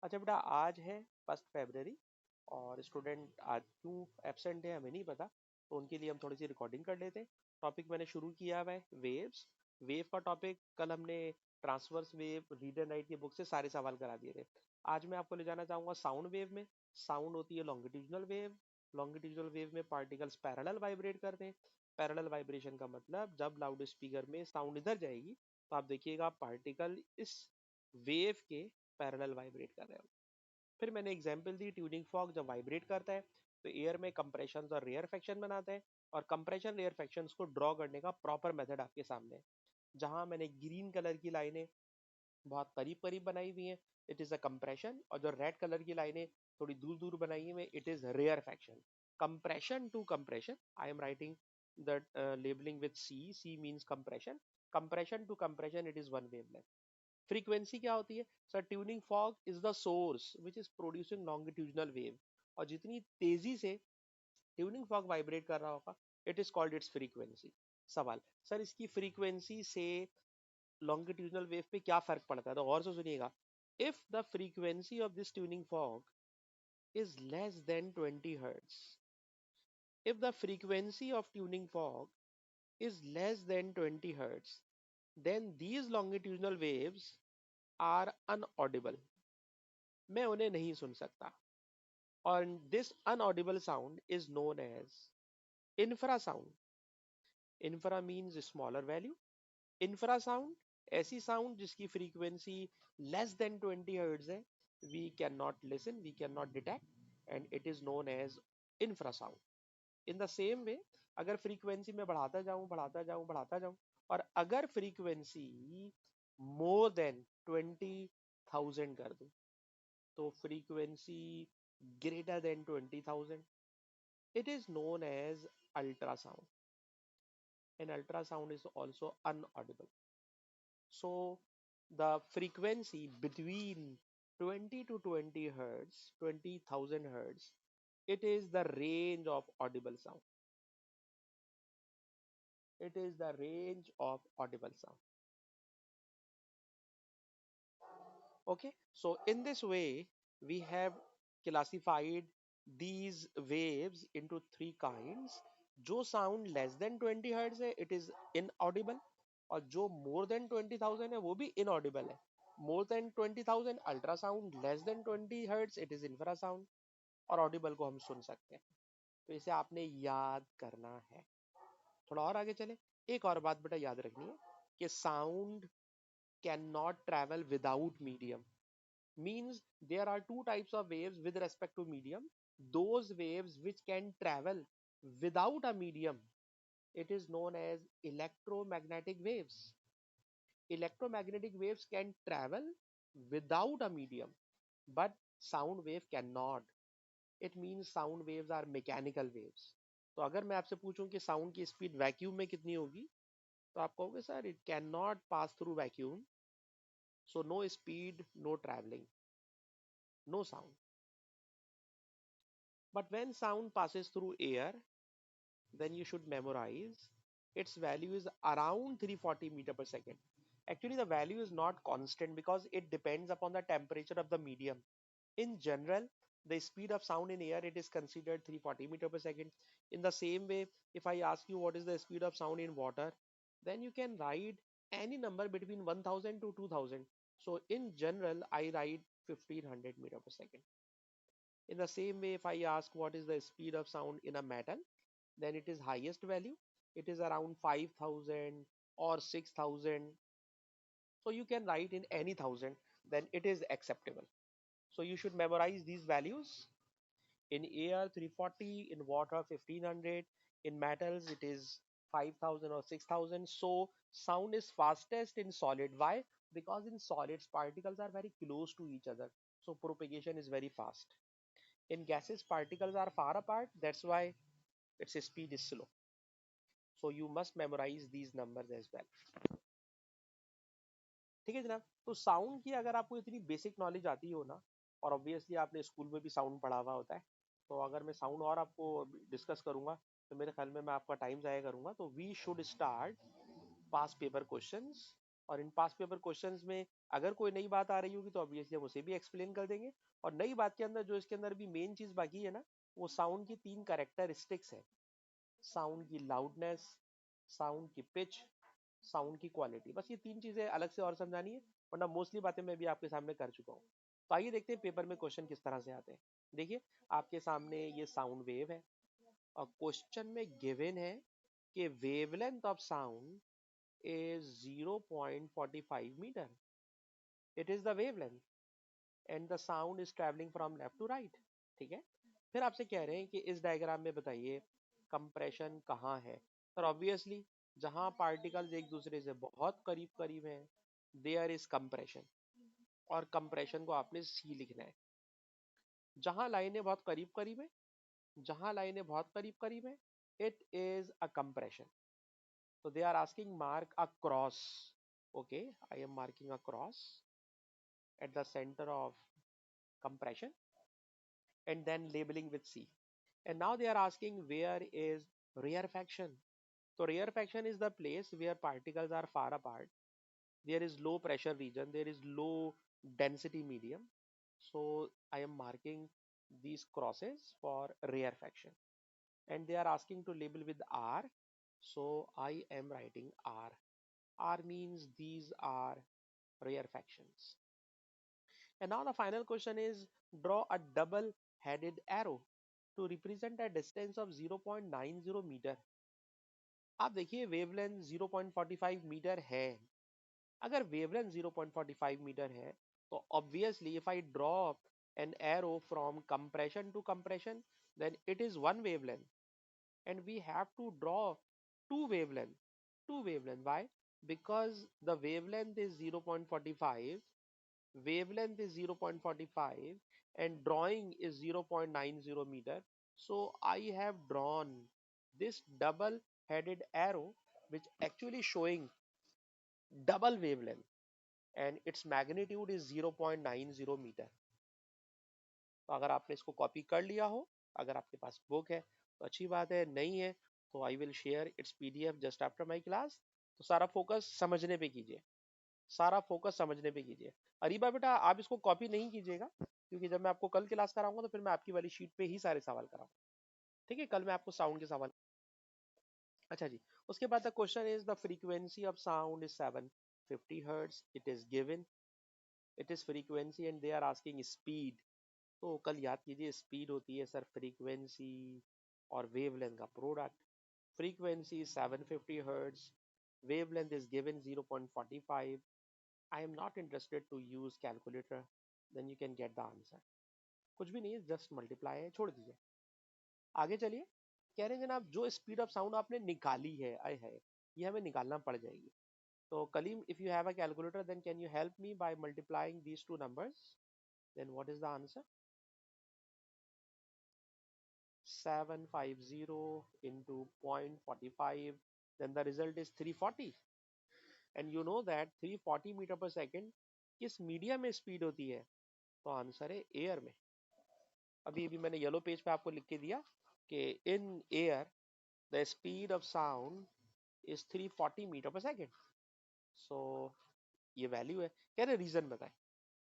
अच्छा बेटा, आज है 1 फरवरी और स्टूडेंट आज क्यों एब्सेंट है हमें नहीं पता, तो उनके लिए हम थोड़ी सी रिकॉर्डिंग कर लेते हैं। टॉपिक मैंने शुरू किया हुआ है वेव्स। वेव का टॉपिक कल हमने transverse wave read and right की बुक से सारे सवाल करा दिए थे। आज मैं आपको ले जाना चाहूंगा साउंड वेव में। साउंड होती है लॉन्गिट्यूडनल वेव। लॉन्गिट्यूडनल वेव में पार्टिकल्स पैरेलल वाइब्रेट करते हैं। पैरेलल वाइब्रेशन का मतलब जब लाउड स्पीकर में साउंड इधर जाएगी तो आप देखिएगा पार्टिकल इस वेव के पैरेलल वाइब्रेट कर रहे हो। फिर मैंने एग्जांपल दी ट्यूनिंग फॉग जब वाइब्रेट करता है तो एयर में कंप्रेशन और रेयरफेक्शन बनाता है, और कंप्रेशन रेयरफेक्शन को ड्रॉ करने का प्रॉपर मेथड आपके सामने है। जहां मैंने ग्रीन कलर की लाइनें बहुत करीब करीब बनाई हुई हैं, इट इज अ कंप्रेशन, और जो रेड कलर की लाइनें थोड़ी दूर दूर बनाई हुई, it is rarefaction. Compression to compression, I am writing the labelling with C, C means compression. Compression to compression it is one wavelength. Frequency क्या होती है sir? Tuning fork is the source which is producing longitudinal wave, और जितनी तेजी से tuning fog vibrate कर रहा होगा it is called its frequency. सवाल, सर इसकी फ्रीक्वेंसी से लॉन्गिट्यूडनल वेव पे क्या फर्क पड़ता है? तो गौर से सुनिएगा। If the frequency of this tuning fog is less than 20 hertz, if the frequency of tuning fog is less than 20 hertz, then these longitudinal waves are unaudible. मैं उन्हें नहीं सुन सकता। और this inaudible sound is known as infrasound. Infra means smaller value. Infrasound ऐसी sound जिसकी frequency less than 20 hertz है, we can not listen, we can not detect, and it is known as infrasound. In the same way, अगर frequency में बढ़ाता जाऊं बढ़ाता जाऊं बढ़ाता जाऊं, और अगर फ्रीक्वेंसी मोर देन 20,000 कर दूं, तो frequency greater than 20,000, it is known as ultrasound, and ultrasound is also unaudible. So the frequency between 20 to 20 hertz, 20,000 hertz, it is the range of audible sound. It is the range of audible sound. Okay, so in this way, we have classified these waves into three kinds. जो sound less than 20 hertz है it is inaudible, और जो more than 20,000 है वो भी inaudible है। More than 20,000 ultrasound, less than 20 hertz it is infrasound, और Audible को हम सुन सकते हैं। तो इसे आपने याद करना है। थोड़ा और आगे चले, एक और बात बेटा याद रखनी है कि sound can not travel without medium. Means there are two types of waves with respect to medium. Those waves which can travel without a medium, it is known as electromagnetic waves. Electromagnetic waves can travel without a medium, but sound wave cannot. It means sound waves are mechanical waves. तो अगर मैं आपसे पूछूं कि sound की speed vacuum में कितनी होगी, तो आप कहोगे sir it can not pass through vacuum, so no speed, no travelling, no sound. But when sound passes through air, then you should memorize its value is around 340 meter per second. Actually, the value is not constant because it depends upon the temperature of the medium. In general, the speed of sound in air it is considered 340 meter per second. In the same way, if I ask you what is the speed of sound in water, then you can write any number between 1000 to 2000. So in general, I write 1500 meter per second. In the same way, if I ask what is the speed of sound in a metal, then it is highest value. It is around 5,000 or 6,000. So you can write in any thousand, then it is acceptable. So you should memorize these values. In air 340, in water 1500, in metals it is 5,000 or 6,000. So sound is fastest in solid. Why? Because in solids particles are very close to each other. So propagation is very fast. In gases, particles are far apart. That's why its speed is slow. So you must memorize these numbers as well. ठीक है जनाब। तो sound की अगर आपको इतनी basic knowledge आती हो ना, और ऑब्वियसली आपने स्कूल में भी साउंड पढ़ा हुआ होता है, तो अगर मैं साउंड और आपको डिस्कस करूंगा तो मेरे ख्याल में मैं आपका टाइम जाया करूंगा। तो we should start past paper questions, और इन पास पेपर क्वेश्चंस में अगर कोई नई बात आ रही होगी तो ऑब्वियसली हम उसे भी एक्सप्लेन कर देंगे। और नई बात के अंदर जो इसके अंदर भी मेन चीज बाकी है ना, वो साउंड की 3 कैरेक्टरिस्टिक्स है। साउंड की लाउडनेस, साउंड की पिच, साउंड की क्वालिटी। बस ये 3 चीजें अलग से और समझानी है, वरना मोस्टली बातें मैं भी आपके सामने कर चुका हूँ। तो आइए देखते हैं पेपर में क्वेश्चन किस तरह से आते हैं। देखिए, आपके सामने ये साउंड वेव है और क्वेश्चन में गिवन है कि wavelength of sound is 0.45 meter. It is the wavelength and the sound is traveling from left to right. ठीक है। फिर आपसे कह रहे हैं कि इस डायग्राम में बताइए कंप्रेशन कहाँ है। सर ऑब्वियसली जहां पार्टिकल्स एक दूसरे से बहुत करीब करीब हैं, देयर इज कंप्रेशन। और कंप्रेशन को आपने सी लिखना है। जहां लाइनें बहुत करीब करीब है, जहां लाइनें बहुत करीब करीब है, it is a compression. So they are asking mark a cross. Okay, I am marking a cross at the center of compression and then labeling with C. And now they are asking where is rarefaction. So rarefaction is the place where particles are far apart. There is low pressure region, there is low density medium. So I am marking these crosses for rarefaction. And they are asking to label with R. So I am writing R. R means these are rarefactions. And now the final question is draw a double headed arrow to represent a distance of 0.90 meter. आप देखिए wavelength 0.45 metre है। अगर wavelength 0.45 metre है तो obviously if I draw an arrow from compression to compression, then it is one wavelength, and we have to draw two wavelength. Why? Because the wavelength is 0.45, wavelength is 0.45, and drawing is 0.90 meter. So I have drawn this double headed arrow which actually showing double wavelength, and its magnitude is 0.90 meter. तो अगर आपने इसको copy कर लिया हो, अगर आपके पास book है तो अच्छी बात है, नहीं है तो I will share its PDF just after my class. तो सारा फोकस समझने पे कीजिए, सारा फोकस समझने पे कीजिए। अरीबा बेटा आप इसको कॉपी नहीं कीजिएगा, क्योंकि जब मैं आपको कल क्लास कराऊंगा तो फिर मैं आपकी वाली शीट पे ही सारे सवाल कराऊंगा। ठीक है, कल मैं आपको साउंड के सवाल। अच्छा जी, उसके बाद the question is the frequency of sound is 750 hertz. It is given, it is frequency and they are asking speed. तो कल याद कीजिए स्पीड होती है सर फ्रीक्वेंसी और वेवलेंथ का product. Frequency 750 hertz, wavelength is given 0.45. I am not interested to use calculator, then you can get the answer. कुछ भी नहीं है, जस्ट मल्टीप्लाई है, छोड़ दीजिए। आगे चलिए, कह रहे हैं जनाब जो स्पीड ऑफ साउंड आपने निकाली है, आए है ये हमें निकालना पड़ जाएगी। तो Kaleem, if you have a calculator then can you help me by multiplying these two numbers. Then what is the answer? 750 into 0.45, then the result is 340. And you know that 340 metre per second किस medium में speed होती है? तो answer है air में। अभी अभी मैंने येलो पेज पे आपको लिख के दिया कि in air the speed of sound is 340 metre per second. So ये वैल्यू है। कह रहे रीजन बताएं,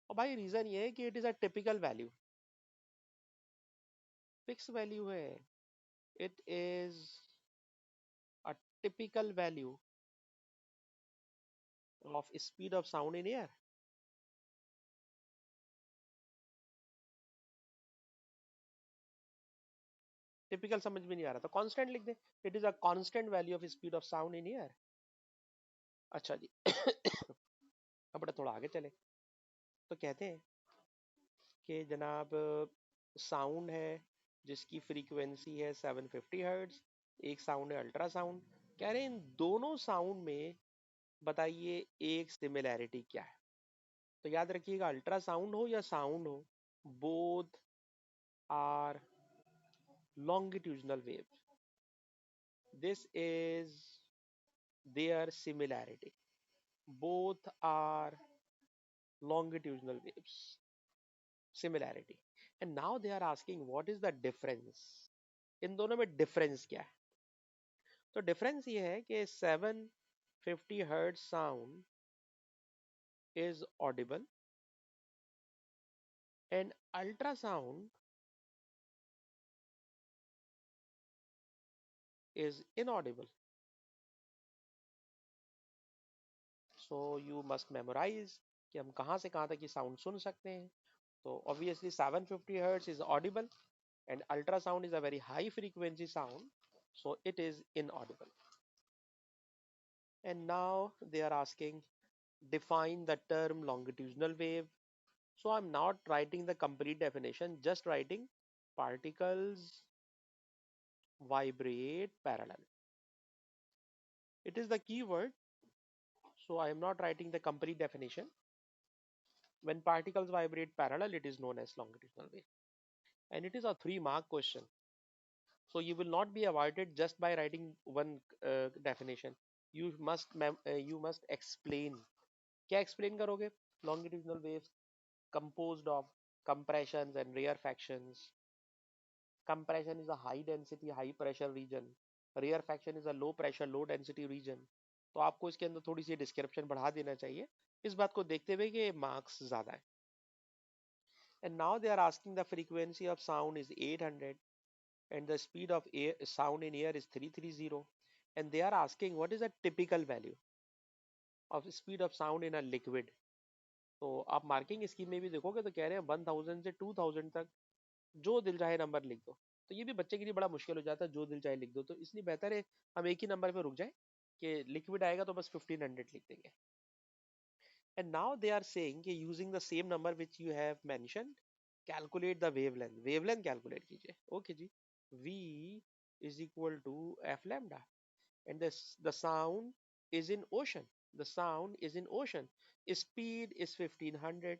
और भाई रीजन ये है कि it is a typical value, fix value है। It is a typical value of speed of sound in air. Typical समझ में नहीं आ रहा तो कांस्टेंट लिख दे। It is a constant value of speed of sound in air. अच्छा जी अब बड़ा थोड़ा आगे चले तो कहते हैं कि जनाब साउंड है जिसकी फ्रीक्वेंसी है 750 हर्ट्ज, एक साउंड है अल्ट्रासाउंड। कह रहे हैं इन दोनों साउंड में बताइए एक सिमिलैरिटी क्या है। तो याद रखिएगा अल्ट्रासाउंड हो या साउंड हो, both are longitudinal waves. This is their similarity. Both are longitudinal waves. Similarity. And now they are asking what is the difference? इन दोनों में डिफरेंस क्या है? तो डिफरेंस ये है कि 750 hertz sound is audible and ultrasound is inaudible. So you must memorize कि हम कहाँ से कहाँ तक ये साउंड सुन सकते हैं. So obviously 750 hertz is audible and ultrasound is a very high frequency sound, so it is inaudible. And now they are asking define the term longitudinal wave. So I'm not writing the complete definition, just writing particles vibrate parallel. It is the keyword, so I am not writing the complete definition. When particles vibrate parallel, it is known as longitudinal wave. And it is a 3-mark question. So you will not be avoided just by writing one definition. You must explain. क्या explain करोगे? Longitudinal waves composed of compressions and rarefactions. Compression is a high density, high pressure region. Rarefaction is a low pressure, low density region. तो आपको इसके अंदर थोड़ी सी description बढ़ा देना चाहिए इस बात को देखते हुए कि मार्क्स ज्यादा है. And now they are asking the frequency of sound is 800 and the speed of sound in air is 330, and they are asking what is the typical value of speed of sound in a liquid. तो आप marking scheme में भी देखोगे तो कह रहे हैं 1000 से 2000 तक जो दिल चाहे नंबर लिख दो. तो ये भी बच्चे के लिए बड़ा मुश्किल हो जाता है जो दिल चाहे लिख दो, तो इसलिए बेहतर है हम एक ही नंबर पे रुक जाए कि लिक्विड आएगा तो बस 1500 लिख देंगे. And now they are saying कि using the same number which you have mentioned calculate the wavelength. Wavelength calculate कीजिए. ओके जी. v is equal to f lambda and the sound is in ocean. The sound is in ocean. Speed is 1500,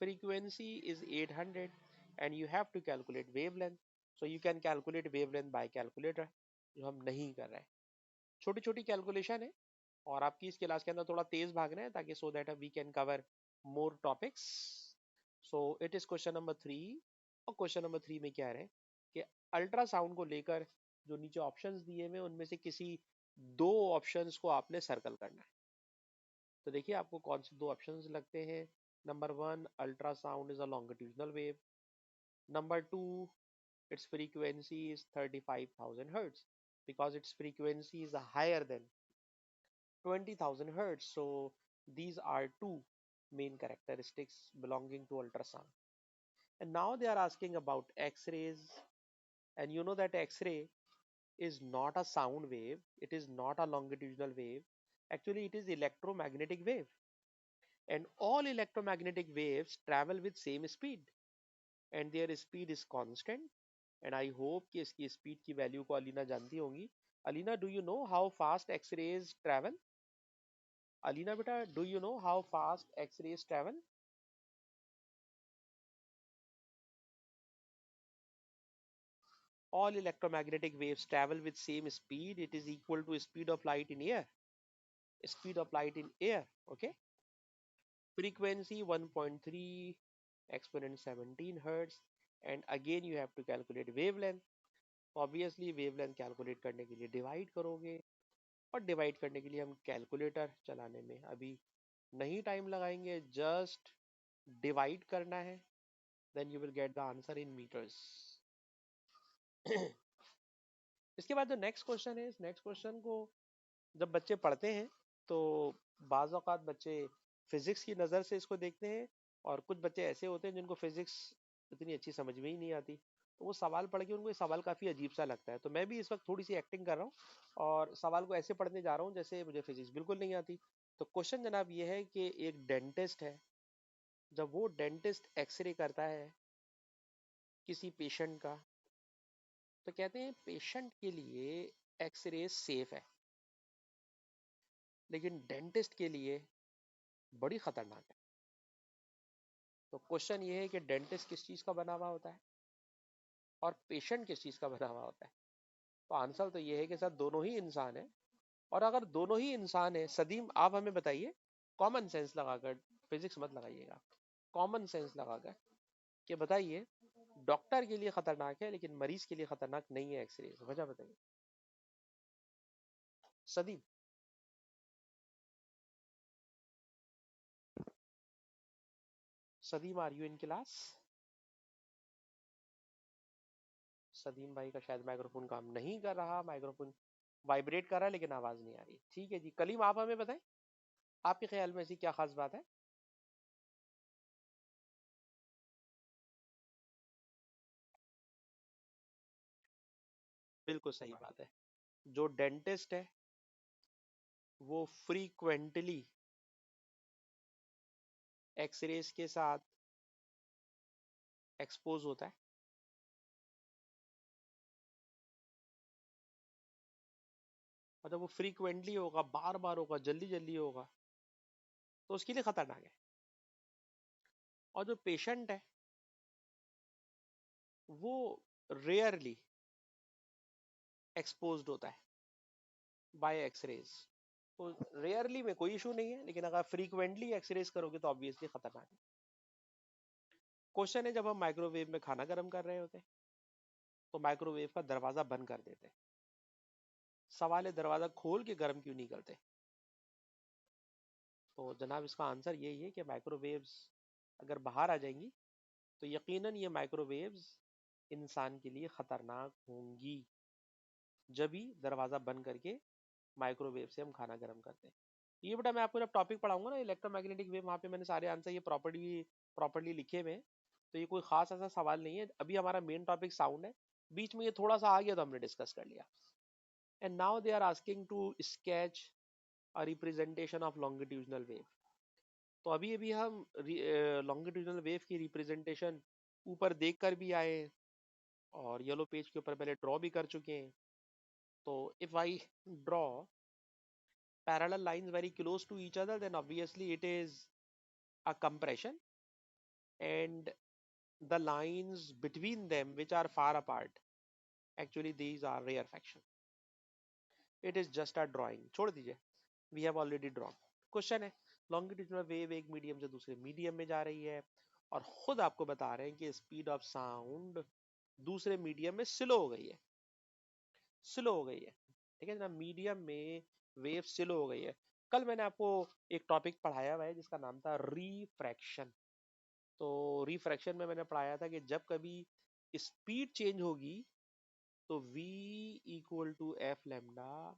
frequency is 800, and you have to calculate wavelength. So you can calculate wavelength by calculator, जो हम नहीं कर रहे हैं. छोटी छोटी calculation है और आपकी इस क्लास के अंदर थोड़ा तेज भागना है ताकि so that we can cover more topics. So it is question number 3. और क्वेश्चन नंबर 3 में क्या है कि अल्ट्रासाउंड को लेकर जो नीचे ऑप्शंस दिए हुए उनमें से किसी 2 ऑप्शंस को आपने सर्कल करना है. तो देखिए आपको कौन से 2 ऑप्शंस लगते हैं. Number 1, ultrasound is a longitudinal wave. Number 2, its frequency is 35,000 hertz because its frequency is higher than 20,000 hertz. So these are 2 main characteristics belonging to ultrasound. And now they are asking about X-rays, and you know that X-ray is not a sound wave, it is not a longitudinal wave. Actually it is electromagnetic wave, and all electromagnetic waves travel with same speed and their speed is constant. And I hope कि इसकी speed की value को अलीना जानती होंगी. Alina, do you know how fast X-rays travel? Alina बेटा, do you know how fast X-rays travel? All electromagnetic waves travel with same speed. It is equal to speed of light in air. Speed of light in air. Okay. Frequency 1.3 exponent 17 hertz. And again you have to calculate wavelength. Obviously wavelength calculate करने के लिए divide करोगे, और divide करने के लिए हम calculator चलाने में अभी नहीं टाइम लगाएंगे. जस्ट डिवाइड करना है, then you will get the answer in metres. इसके बाद जो नेक्स्ट क्वेश्चन है, इस नेक्स्ट क्वेश्चन को जब बच्चे पढ़ते हैं तो बाज़ औक़ात बच्चे फिजिक्स की नज़र से इसको देखते हैं, और कुछ बच्चे ऐसे होते हैं जिनको फिजिक्स इतनी अच्छी समझ में ही नहीं आती, तो वो सवाल पढ़ के उनको ये सवाल काफ़ी अजीब सा लगता है. तो मैं भी इस वक्त थोड़ी सी एक्टिंग कर रहा हूँ और सवाल को ऐसे पढ़ने जा रहा हूँ जैसे मुझे फिजिक्स बिल्कुल नहीं आती. तो क्वेश्चन जनाब ये है कि एक डेंटिस्ट है, जब वो डेंटिस्ट एक्सरे करता है किसी पेशेंट का, तो कहते हैं पेशेंट के लिए एक्सरे सेफ है लेकिन डेंटिस्ट के लिए बड़ी खतरनाक है. तो क्वेश्चन ये है कि डेंटिस्ट किस चीज़ का बना हुआ होता है और पेशेंट किस चीज़ का बना हुआ होता है. तो आंसर तो ये है कि सर दोनों ही इंसान है. और अगर दोनों ही इंसान है, सदीम आप हमें बताइए कॉमन सेंस लगाकर, फिजिक्स मत लगाइएगा, कॉमन सेंस लगाकर कि बताइए डॉक्टर के लिए खतरनाक है लेकिन मरीज के लिए खतरनाक नहीं है एक्सरे. वजह बताइए सदीम. सदीम, आर यू इन क्लास? सदीम भाई का शायद माइक्रोफोन काम नहीं कर रहा, माइक्रोफोन वाइब्रेट कर रहा है लेकिन आवाज नहीं आ रही। ठीक है जी, कलीम आप हमें बताएं, आपके ख्याल में ऐसी क्या खास बात है? बिल्कुल सही बात है। जो डेंटिस्ट है वो फ्रीक्वेंटली एक्सरेज के साथ एक्सपोज होता है। मतलब वो फ्रीक्वेंटली होगा, बार बार होगा, जल्दी जल्दी होगा, तो उसके लिए खतरनाक है। और जो पेशेंट है वो रेयरली एक्सपोज्ड होता है बाय एक्सरेज। तो रेयरली में कोई इशू नहीं है, लेकिन अगर फ्रीक्वेंटली एक्सरेज करोगे तो ऑब्वियसली खतरनाक है। क्वेश्चन है, जब हम माइक्रोवेव में खाना गर्म कर रहे होते हैं तो माइक्रोवेव का दरवाजा बंद कर देते हैं। सवाल है, दरवाजा खोल के गर्म क्यों नहीं करते? तो जनाब इसका आंसर यही है कि माइक्रोवेव्स अगर बाहर आ जाएंगी तो यकीनन ये माइक्रोवेव्स इंसान के लिए खतरनाक होंगी। जब ही दरवाजा बंद करके माइक्रोवेव से हम खाना गर्म करते हैं। ये बेटा मैं आपको जब टॉपिक पढ़ाऊंगा ना इलेक्ट्रोमैग्नेटिक वेव, वहाँ पे मैंने सारे आंसर ये प्रॉपर्ली लिखे हुए हैं। तो ये कोई खास ऐसा सवाल नहीं है। अभी हमारा मेन टॉपिक साउंड है, बीच में ये थोड़ा सा आ गया तो हमने डिस्कस कर लिया। And now they are asking to sketch a representation of longitudinal wave. तो अभी अभी हम लॉन्गिट्यूडनल वेव की रिप्रेजेंटेशन ऊपर देख कर भी आए हैं और येलो पेज के ऊपर पहले ड्रॉ भी कर चुके हैं। तो if I draw parallel lines very close to each other, then obviously it is a compression, and the lines between them which are far apart, actually these are rarefaction. It is just a drawing, छोड़ दीजिए, we have already drawn. Question है, longitudinal wave एक medium से दूसरे medium में जा रही है और खुद आपको बता रहे हैं कि स्पीड ऑफ साउंड दूसरे मीडियम में स्लो हो गई है। स्लो हो गई है, ठीक है ना, मीडियम में वेव स्लो हो गई है। कल मैंने आपको एक टॉपिक पढ़ाया हुआ है जिसका नाम था रिफ्रैक्शन। तो रिफ्रैक्शन में मैंने पढ़ाया था कि जब कभी स्पीड चेंज होगी तो v equal to F lambda,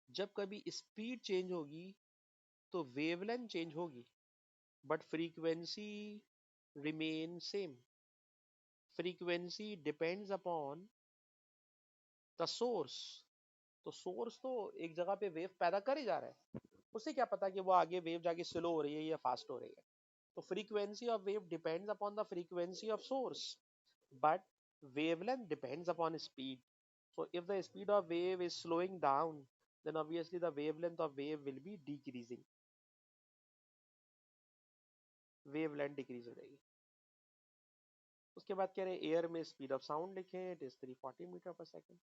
जब कभी स्पीड चेंज होगी तो वेवलेंथ चेंज होगी but frequency remain same. Frequency depends upon the source. तो सोर्स तो एक जगह पे वेव पैदा कर ही जा रहा है, उसे क्या पता कि वो आगे वेव जाके स्लो हो रही है या फास्ट हो रही है। तो frequency of wave depends upon the frequency of source, but wavelength depends upon speed. So if the speed of wave is slowing down, then obviously the wavelength of wave will be decreasing. Wavelength decrease हो जाएगी। उसके बाद कह रहे हैं air में speed of sound लिखें, it is 340 metre per second.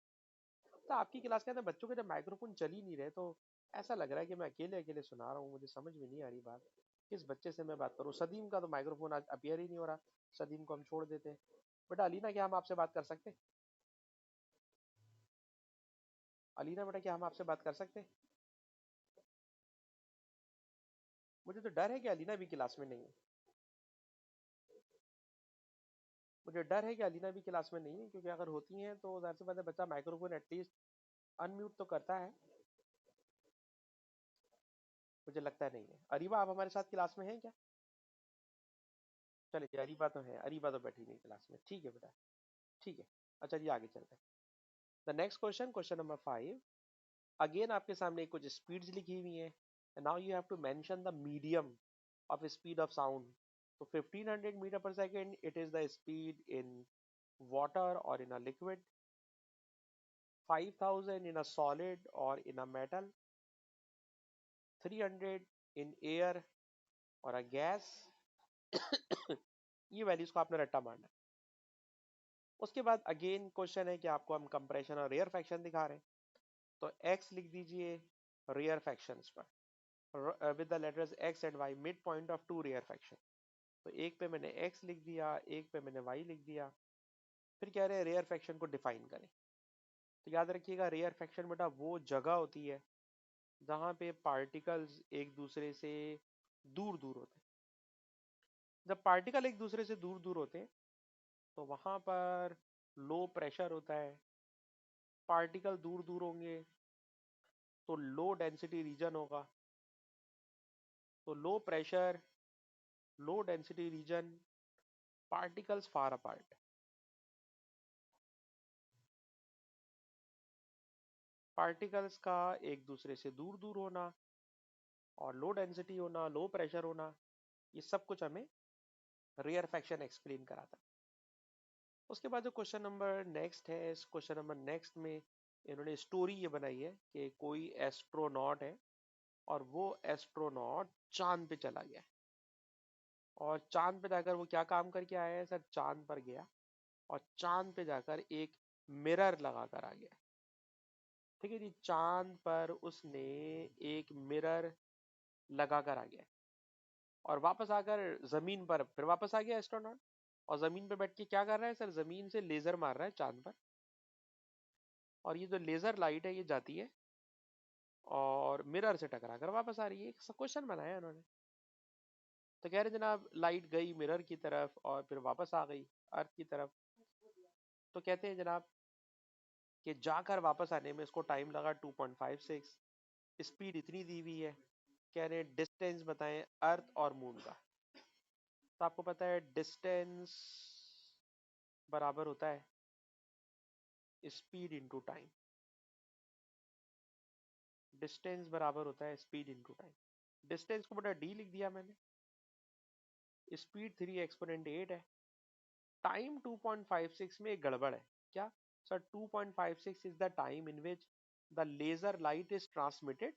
तो आपकी क्लास के अंदर बच्चों के जब माइक्रोफोन चल ही नहीं रहे तो ऐसा लग रहा है कि मैं अकेले अकेले सुना रहा हूँ, मुझे समझ में नहीं आ रही बात, किस बच्चे से मैं बात करूँ। सदीम का तो माइक्रोफोन आज अपियर ही नहीं हो रहा, सदीम को हम छोड़ देते हैं। बेटा अलीना, क्या हम आपसे बात कर सकते हैं? अलीना बेटा, क्या हम आपसे बात कर सकते हैं? मुझे तो डर है कि अलीना भी क्लास में नहीं है। मुझे डर है कि अलीना भी क्लास में नहीं है, क्योंकि अगर होती हैं तो जाहिर सी बात है बच्चा माइक्रोफोन एटलीस्ट अनम्यूट तो करता है। मुझे लगता है नहीं है। अरीबा, आप हमारे साथ क्लास में हैं क्या? चलिए, अरीबा तो है, अरीबा तो बैठी नहीं क्लास में, ठीक है बेटा, ठीक है। अच्छा जी, आगे चलते हैं। The next question, question number 5। Again आपके सामने कुछ स्पीड्स लिखी हुई हैं, now you have to mention the medium of speed of sound. तो 1500 metre per second it is the speed in water or in a liquid, 5000 in a solid or in a metal, 300 in air or a gas। ये values को आपने रट्टा मारना है। उसके बाद again question है कि आपको हम कंप्रेशन और रेयर फैक्शन दिखा रहे हैं, तो x लिख दीजिए रेयर फैक्शंस पर with the letters x and y, mid point of two rarefaction. तो एक पे मैंने x लिख दिया, एक पे मैंने y लिख दिया। फिर कह रहे हैं रेयर फैक्शन को डिफाइन करें। तो याद रखिएगा, रेयर फैक्शन बेटा वो जगह होती है जहाँ पे पार्टिकल्स एक दूसरे से दूर दूर होते हैं। जब पार्टिकल एक दूसरे से दूर दूर होते हैं तो वहां पर लो प्रेशर होता है। पार्टिकल दूर दूर होंगे तो लो डेंसिटी रीजन होगा। तो low pressure, low density region, particles far apart. Particles का एक दूसरे से दूर दूर होना और लो डेंसिटी होना, लो प्रेशर होना, ये सब कुछ हमें रेयरफेक्शन एक्सप्लेन कराता है। उसके बाद जो क्वेश्चन नंबर नेक्स्ट है, इस क्वेश्चन नंबर नेक्स्ट में इन्होंने स्टोरी ये बनाई है कि कोई एस्ट्रोनॉट है और वो एस्ट्रोनॉट चांद पे चला गया और चांद पे जाकर वो क्या काम करके आया है सर? चांद पर गया और चांद पे जाकर एक मिरर लगा कर आ गया। ठीक है जी, चांद पर उसने एक मिरर लगा कर आ गया और वापस आकर जमीन पर फिर वापस आ गया एस्ट्रोनॉट। और जमीन पे बैठ के क्या कर रहा है सर? जमीन से लेजर मार रहा है चांद पर। और ये जो लेजर लाइट है ये जाती है और मिरर से टकरा कर वापस आ रही है। एक क्वेश्चन बनाया उन्होंने। तो कह रहे जनाब लाइट गई मिरर की तरफ और फिर वापस आ गई अर्थ की तरफ। तो कहते हैं जनाब कि जाकर वापस आने में इसको टाइम लगा 2.56। स्पीड इतनी दी हुई है। कह रहे हैं डिस्टेंस बताएं अर्थ और मून का। तो आपको पता है डिस्टेंस बराबर होता है स्पीड इंटू टाइम। डिस्टेंस बराबर होता है स्पीड इंटू टाइम। डिस्टेंस को बड़ा डी लिख दिया मैंने। स्पीड 3 एक्सपोनेंट 8 है। टाइम 2.56 में एक गड़बड़ है। क्या sir? 2.56 is the time in which the laser light is transmitted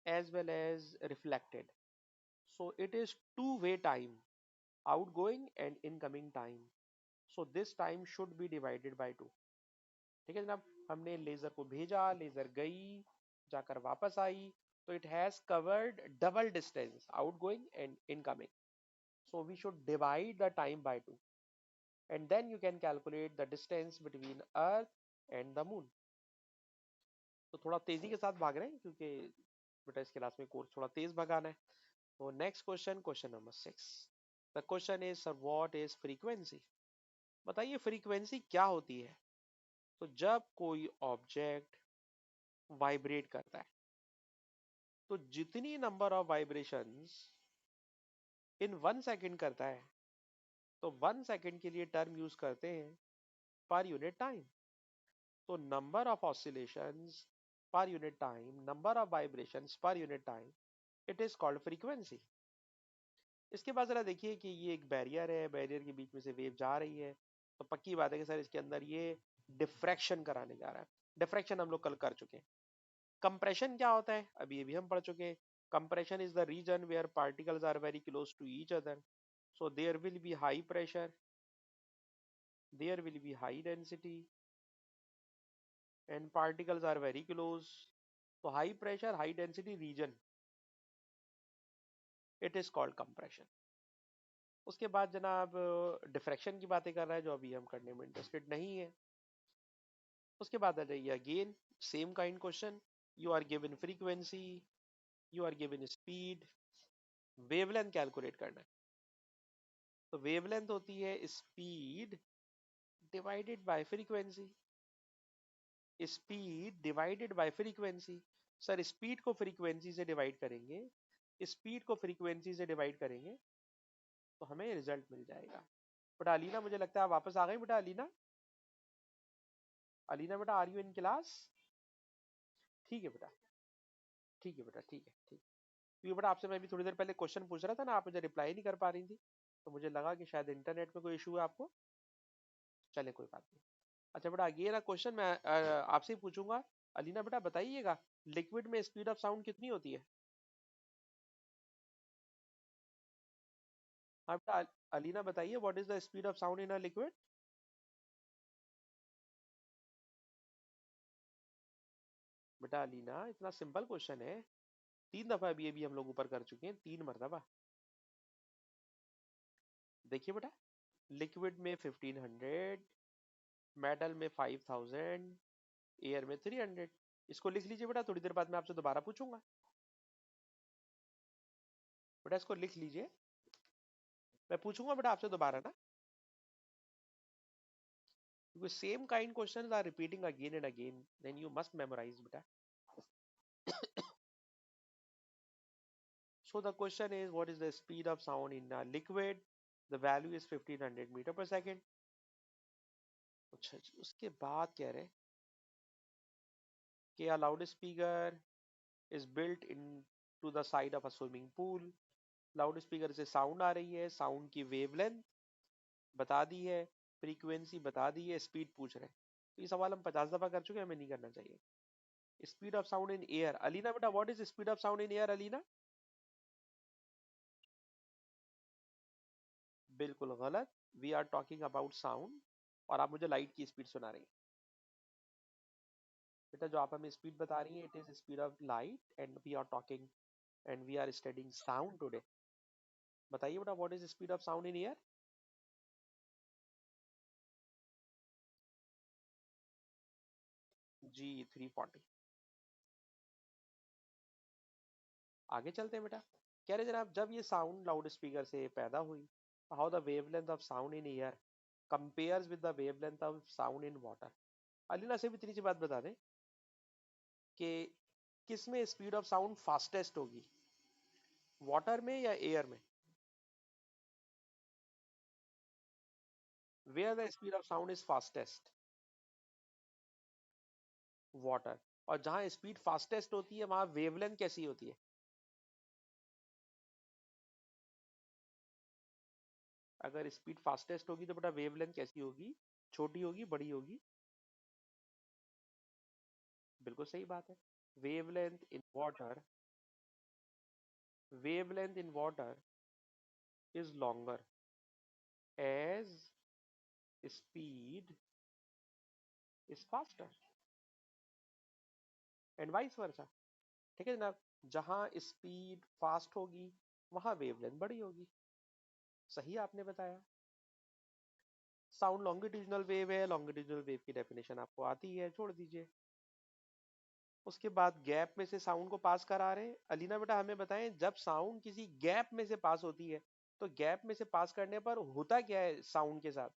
as well as reflected. So it is two-way time, outgoing and incoming time. So this time should be divided by 2. ठीक है जनाब, हमने laser को भेजा, laser गई, जाकर वापस आई, तो it has covered double distance, outgoing and incoming. So we should divide the time by 2. And then you can calculate the distance between Earth and the Moon. तो थोड़ा तेजी के साथ भाग रहे हैं क्योंकि बेटा इस क्लास में कोर्स थोड़ा तेज भगाना है। तो next question, question number 6। The question is sir what is frequency? बताइए फ्रीक्वेंसी क्या होती है? तो जब कोई ऑब्जेक्ट वाइब्रेट करता है तो जितनी number of vibrations in 1 second करता है तो 1 सेकेंड के लिए टर्म यूज करते हैं पर यूनिट टाइम। तो number of oscillations per unit time, number of vibrations per unit time, it is called frequency. इसके बाद जरा देखिए कि ये एक बैरियर है, बैरियर के बीच में से वेव जा रही है। तो पक्की बात है कि सर इसके अंदर ये डिफ्रैक्शन कराने जा रहा है। डिफ्रैक्शन हम लोग कल कर चुके हैं। कंप्रेशन क्या होता है अभी ये भी हम पढ़ चुके हैं। Compression is the region where particles are very close to each other, so there will be high pressure, there will be high density and particles are very close. तो high pressure high density region, it is called compression. उसके बाद जनाब diffraction की बातें कर रहा है जो अभी हम करने में इंटरेस्टेड नहीं है। उसके बाद आ जाइए again same kind question. You are given frequency, you are given speed, wavelength calculate करना है। तो वेवलेंथ होती है speed divided by frequency. Speed divided by frequency. Sir speed को फ्रीक्वेंसी से डिवाइड करेंगे, स्पीड को फ्रीक्वेंसी से डिवाइड करेंगे तो हमें रिजल्ट मिल जाएगा। बट अलीना मुझे लगता है आप वापस आ गए बेटा। अलीना, अलीना बेटा आर यू इन क्लास? ठीक है बेटा, ठीक है बेटा, ठीक है, ठीक। क्योंकि बेटा आपसे मैं भी थोड़ी देर पहले क्वेश्चन पूछ रहा था ना, आप मुझे रिप्लाई नहीं कर पा रही थी, तो मुझे लगा कि शायद इंटरनेट में कोई इशू है आपको। चले कोई बात नहीं। अच्छा बेटा ये ना क्वेश्चन मैं आपसे ही पूछूंगा। अलीना बेटा बताइएगा लिक्विड में स्पीड ऑफ साउंड कितनी होती है? हाँ बेटा अलीना बताइए what is the speed of sound in a liquid? बेटा अलीना इतना सिंपल क्वेश्चन है, 3 दफा अभी हम लोग ऊपर कर चुके हैं, 3 मरतबा। देखिए बेटा लिक्विड में 1500, मेटल में 5000, एयर में 300। इसको लिख लीजिए बेटा, थोड़ी देर बाद मैं आपसे दोबारा पूछूंगा। बेटा इसको लिख लीजिए। मैं पूछूंगा बेटा आपसे दोबारा ना, क्योंकि same kind questions are repeating again and again, then you must memorise बेटा. So the question is, what is the speed of sound in a liquid? The value is 1500 meter per second. अच्छा जी, उसके बाद कह रहे हैं कि a loudspeaker is built into the side of a swimming pool. Loudspeaker से sound आ रही है, साउंड की वेवलेंथ बता दी है, फ्रीक्वेंसी बता दी है, स्पीड पूछ रहे हैं. तो ये सवाल हम 50 दफा कर चुके हैं, हमें नहीं करना चाहिए. Speed of sound in air, Alina बेटा what is speed of sound in air Alina? बिल्कुल गलत. We are talking about sound और आप मुझे लाइट की स्पीड सुना रही हैं. बेटा जो आप हमें स्पीड बता रही हैं, it is speed of light and we are talking and we are studying sound today. बताइए बेटा what is speed of sound in air? जी 340. आगे चलते हैं बेटा. कह रहे जनाब जब ये साउंड लाउड स्पीकर से पैदा हुई, how the wavelength of sound in air compares with the wavelength of sound in water. Alina से भी इतनी सी बात बता दें कि किस में स्पीड ऑफ साउंड फास्टेस्ट होगी, वाटर में या एयर में? Where the speed of sound is fastest? Water. और जहां स्पीड फास्टेस्ट होती है वहां वेवलेंथ कैसी होती है? अगर स्पीड फास्टेस्ट होगी तो बेटा वेवलेंथ कैसी होगी? छोटी होगी, बड़ी होगी? बिल्कुल सही बात है. Wavelength in water, wavelength in water is longer as speed is faster and vice versa. ठीक है जनाब, जहां स्पीड फास्ट होगी वहां वेवलेंथ बड़ी होगी. सही आपने बताया. साउंड लॉन्गिट्यूडनल वेव है, लॉन्गिट्यूडनल वेव की डेफिनेशन आपको आती है, छोड़ दीजिए. उसके बाद गैप में से साउंड को पास करा रहे हैं. अलीना बेटा हमें बताएं, जब साउंड किसी गैप में से पास होती है तो गैप में से पास करने पर होता क्या है साउंड के साथ?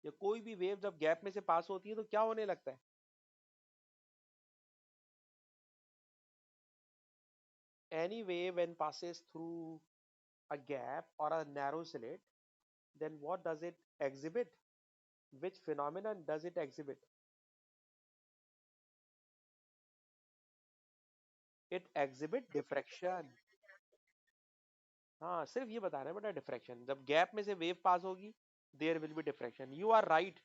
या कोई भी वेव जब गैप में से पास होती है तो क्या होने लगता है? Any wave when passes through a gap or a narrow slit, then what does it exhibit? Which phenomenon does it exhibit? It exhibit diffraction. हाँ सिर्फ ये बता रहे हैं बेटा, डिफ्रैक्शन. जब गैप में से वेव पास होगी there will be diffraction. You are right.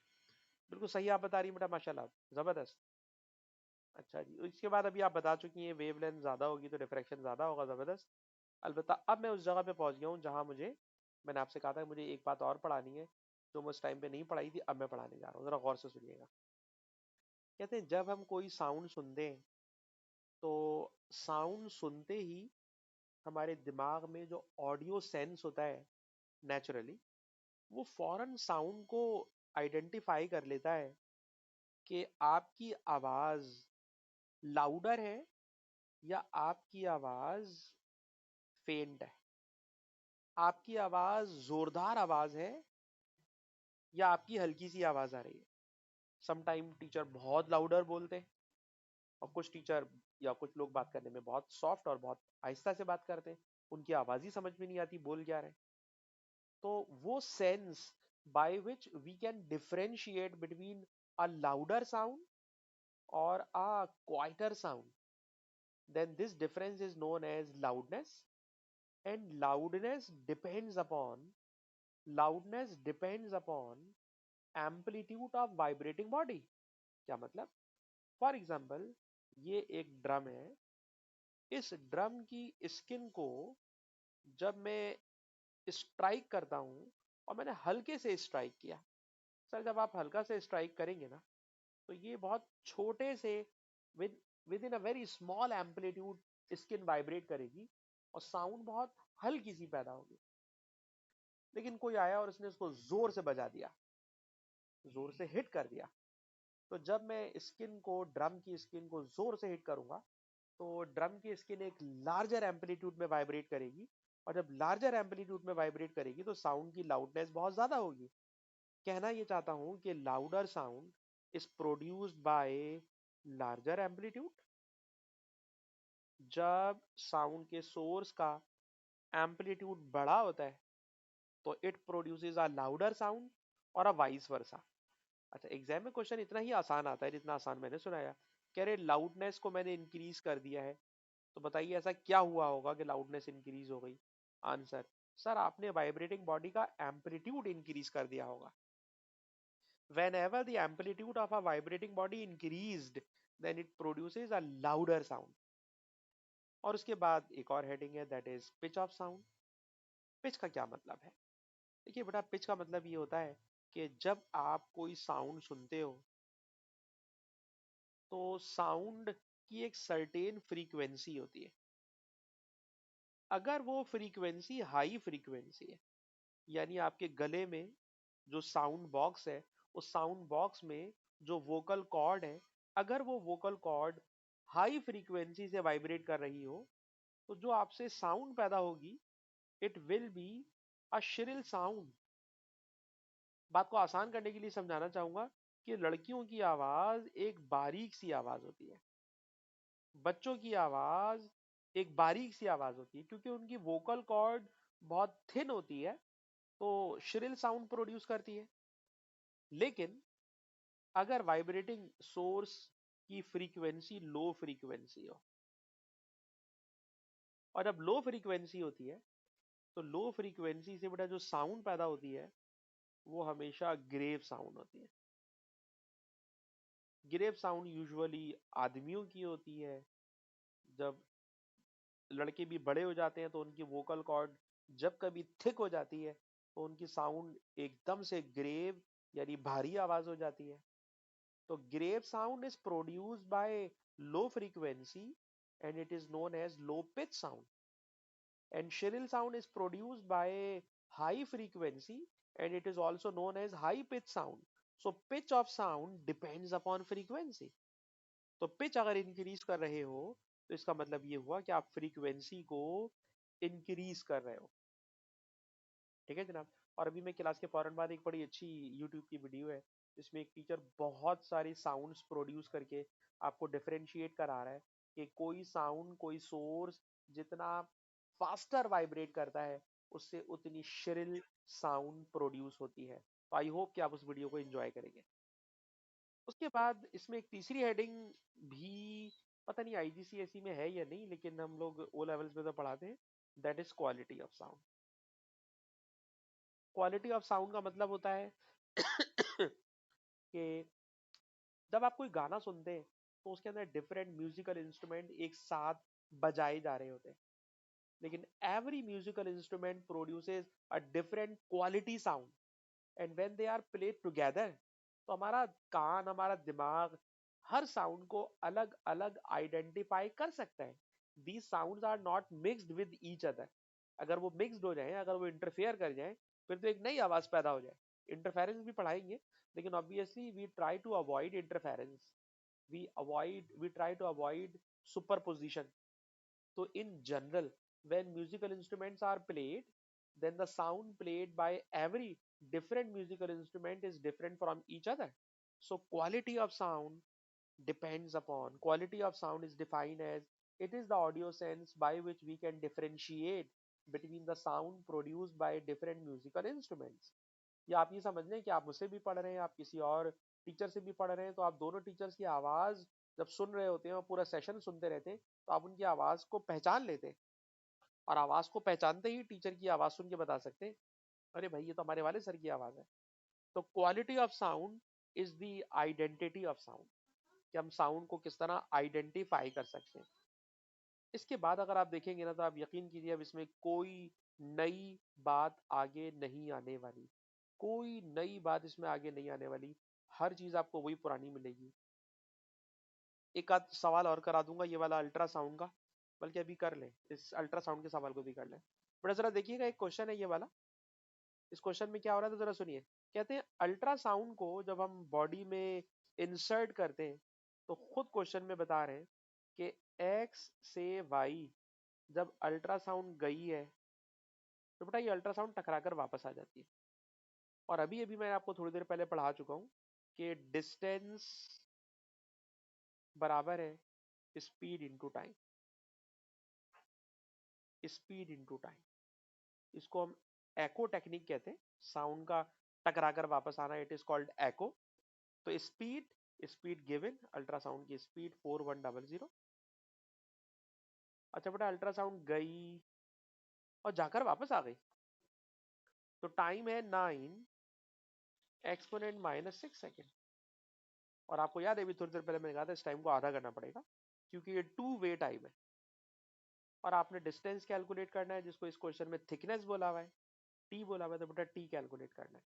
बिल्कुल सही आप बता रही हैं बेटा, माशाल्लाह, जबरदस्त. अच्छा जी, इसके बाद अभी आप बता चुकी हैं वेवलेंथ ज्यादा होगी तो डिफ्रैक्शन ज्यादा होगा, जबरदस्त. अलबत्ता अब मैं उस जगह पे पहुंच गया हूँ जहां मुझे, मैंने आपसे कहा था मुझे एक बात और पढ़ानी है जो मैं उस टाइम पे नहीं पढ़ाई थी, अब मैं पढ़ाने जा रहा हूँ, जरा गौर से सुनिएगा. कहते हैं जब हम कोई साउंड सुनते हैं तो साउंड सुनते ही हमारे दिमाग में जो ऑडियो सेंस होता है नेचुरली, वो फौरन साउंड को आइडेंटिफाई कर लेता है कि आपकी आवाज लाउडर है या आपकी आवाज फेंट है, आपकी आवाज जोरदार आवाज है या आपकी हल्की सी आवाज आ रही है. समटाइम टीचर बहुत लाउडर बोलते हैं और कुछ टीचर या कुछ लोग बात करने में बहुत सॉफ्ट और बहुत आहिस्ता से बात करते हैं, उनकी आवाज ही समझ में नहीं आती बोल क्या रहे. तो वो sense by which we can differentiate between a louder sound और a quieter sound, then this difference is known as loudness. And loudness depends upon amplitude of vibrating body. क्या मतलब? फॉर एग्जाम्पल, ये एक ड्रम है. इस drum की skin को जब मैं स्ट्राइक करता हूं और मैंने हल्के से स्ट्राइक किया, सर जब आप हल्का से स्ट्राइक करेंगे ना तो ये बहुत छोटे से, with with in a very small amplitude skin vibrate करेगी और साउंड बहुत हल्की सी पैदा होगी. लेकिन कोई आया और उसने उसको जोर से बजा दिया, जोर से हिट कर दिया, तो जब मैं स्किन को, ड्रम की स्किन को जोर से हिट करूंगा तो ड्रम की स्किन एक लार्जर एम्पलीट्यूड में वाइब्रेट करेगी और जब लार्जर एम्पलीट्यूड में वाइब्रेट करेगी तो साउंड की लाउडनेस बहुत ज्यादा होगी। कहना ये चाहता हूं कि louder sound is produced by larger amplitude. जब साउंड के सोर्स का एम्पलीट्यूड बड़ा होता है तो it produces a louder sound और अ वाइस वर्सा। अच्छा, एग्जाम में क्वेश्चन इतना ही आसान आता है जितना आसान मैंने सुनाया। कह रहे लाउडनेस को मैंने इंक्रीज कर दिया है, तो बताइए ऐसा क्या हुआ होगा कि लाउडनेस इंक्रीज हो गई। आंसर, सर आपने वाइब्रेटिंग बॉडी का एम्पलीट्यूड इंक्रीज कर दिया होगा। Whenever the amplitude of a vibrating body increased, then it produces a louder sound. और उसके बाद एक और हेडिंग है, that is pitch of sound. Pitch का क्या मतलब है? देखिए बेटा, पिच का मतलब ये होता है कि जब आप कोई साउंड सुनते हो तो साउंड की एक सर्टेन फ्रीक्वेंसी होती है। अगर वो फ्रीक्वेंसी हाई फ्रीक्वेंसी है, यानी आपके गले में जो साउंड बॉक्स है, उस साउंड बॉक्स में जो वोकल कॉर्ड है, अगर वो वोकल कॉर्ड हाई फ्रीक्वेंसी से वाइब्रेट कर रही हो, तो जो आपसे साउंड पैदा होगी, it will be a shrill sound. बात को आसान करने के लिए समझाना चाहूंगा कि लड़कियों की आवाज एक बारीक सी आवाज होती है, बच्चों की आवाज एक बारीक सी आवाज होती है, क्योंकि उनकी वोकल कॉर्ड बहुत थिन होती है, तो श्रिल साउंड प्रोड्यूस करती है। लेकिन अगर वाइब्रेटिंग सोर्स की फ्रीक्वेंसी लो फ्रीक्वेंसी हो, और जब लो फ्रीक्वेंसी होती है तो लो फ्रीक्वेंसी से बेटा जो साउंड पैदा होती है वो हमेशा ग्रेव साउंड होती है। ग्रेव साउंड यूजुअली आदमियों की होती है। जब लड़के भी बड़े हो जाते हैं तो उनकी वोकल कॉर्ड जब कभी थिक हो जाती है तो उनकी साउंड एकदम से ग्रेव यानी भारी आवाज हो जाती है। तो grave sound is produced by low frequency and it is known as low pitch sound, and shrill sound is produced by high frequency and it is also known as high pitch sound. So pitch of sound depends upon frequency. तो pitch अगर increase कर रहे हो तो इसका मतलब ये हुआ कि आप फ्रीक्वेंसी को इंक्रीज कर रहे हो। ठीक है जनाब। और अभी मैं क्लास के फौरन बाद एक बड़ी अच्छी यूट्यूब की वीडियो है जिसमें एक टीचर बहुत सारी साउंड्स प्रोड्यूस करके आपको डिफरेंशिएट करा रहा है कि कोई साउंड कोई सोर्स जितना फास्टर वाइब्रेट करता है उससे उतनी श्रिल साउंड प्रोड्यूस होती है। तो आई होप कि आप उस वीडियो को एंजॉय करेंगे। उसके बाद इसमें एक तीसरी हेडिंग भी, पता नहीं आईजीसीएसई में है या नहीं, लेकिन हम लोग ओ लेवल्स में तो पढ़ाते हैं, that is quality of sound. Quality of sound का मतलब होता है कि जब आप कोई गाना सुनते हैं तो उसके अंदर डिफरेंट म्यूजिकल इंस्ट्रूमेंट एक साथ बजाए जा रहे होते हैं, लेकिन every musical instrument produces a different quality sound and when they are played together, तो हमारा कान हमारा दिमाग हर साउंड को अलग अलग आइडेंटिफाई कर सकता है। These sounds are not mixed with each other. अगर वो मिक्स्ड हो जाए, अगर वो इंटरफेयर कर जाए, फिर तो एक नई आवाज पैदा हो जाए। इंटरफेरेंस भी पढ़ाएंगे, लेकिन obviously we try to avoid interference, we try to avoid superposition. So in general, when musical instruments are played, then the sound played by every different musical instrument is different from each other. So quality of sound is defined as it is the audio sense by which we can differentiate between the sound produced by different musical instruments. या आप ये समझ लें कि आप मुझसे भी पढ़ रहे हैं, आप किसी और टीचर से भी पढ़ रहे हैं, तो आप दोनों टीचर्स की आवाज जब सुन रहे होते हैं और पूरा सेशन सुनते रहते हैं तो आप उनकी आवाज को पहचान लेते हैं, और आवाज को पहचानते ही टीचर की आवाज सुन के बता सकते हैं अरे भाई ये तो हमारे वाले सर की आवाज है। तो quality of sound is the identity of sound, कि हम साउंड को किस तरह आइडेंटिफाई कर सकते हैं। इसके बाद अगर आप देखेंगे ना तो आप यकीन कीजिए अब इसमें कोई नई बात आगे नहीं आने वाली, कोई नई बात इसमें आगे नहीं आने वाली, हर चीज आपको वही पुरानी मिलेगी। एक आध सवाल और करा दूंगा ये वाला अल्ट्रासाउंड का, बल्कि अभी कर लें, इस अल्ट्रासाउंड के सवाल को भी कर लें। बड़ा जरा देखिएगा, एक क्वेश्चन है ये वाला। इस क्वेश्चन में क्या हो रहा है तो जरा सुनिए। कहते हैं अल्ट्रासाउंड को जब हम बॉडी में इंसर्ट करते हैं तो खुद क्वेश्चन में बता रहे हैं कि एक्स से वाई जब अल्ट्रासाउंड गई है तो बेटा ये अल्ट्रासाउंड टकरा कर वापस आ जाती है। और अभी अभी मैं आपको थोड़ी देर पहले पढ़ा चुका हूं कि डिस्टेंस बराबर है speed into time. Speed into time, इसको हम एको टेक्निक कहते हैं। साउंड का टकरा कर वापस आना, इट इज कॉल्ड एको। तो स्पीड, स्पीड गिवन, अल्ट्रासाउंड की स्पीड 4100। अच्छा बेटा अल्ट्रासाउंड गई और जाकर वापस आ गई, तो टाइम है 9 एक्सपोनेंट -6 सेकेंड। और आपको याद है अभी थोड़ी देर पहले मैंने कहा था इस टाइम को आधा करना पड़ेगा क्योंकि ये 2 वे टाइम है। और आपने डिस्टेंस कैलकुलेट करना है, जिसको इस क्वेश्चन में थिकनेस बोला हुआ है, टी बोला हुआ है, तो बेटा टी कैलकुलेट करना है।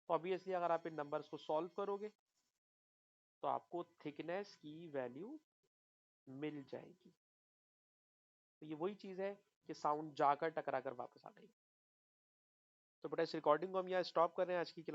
तो ऑब्वियसली अगर आप इन नंबर्स को सॉल्व करोगे तो आपको थिकनेस की वैल्यू मिल जाएगी। तो ये वही चीज है कि साउंड जाकर टकरा कर वापस आ गई। तो बेटा इस रिकॉर्डिंग को हम यहाँ स्टॉप कर रहे हैं आज की क्लास।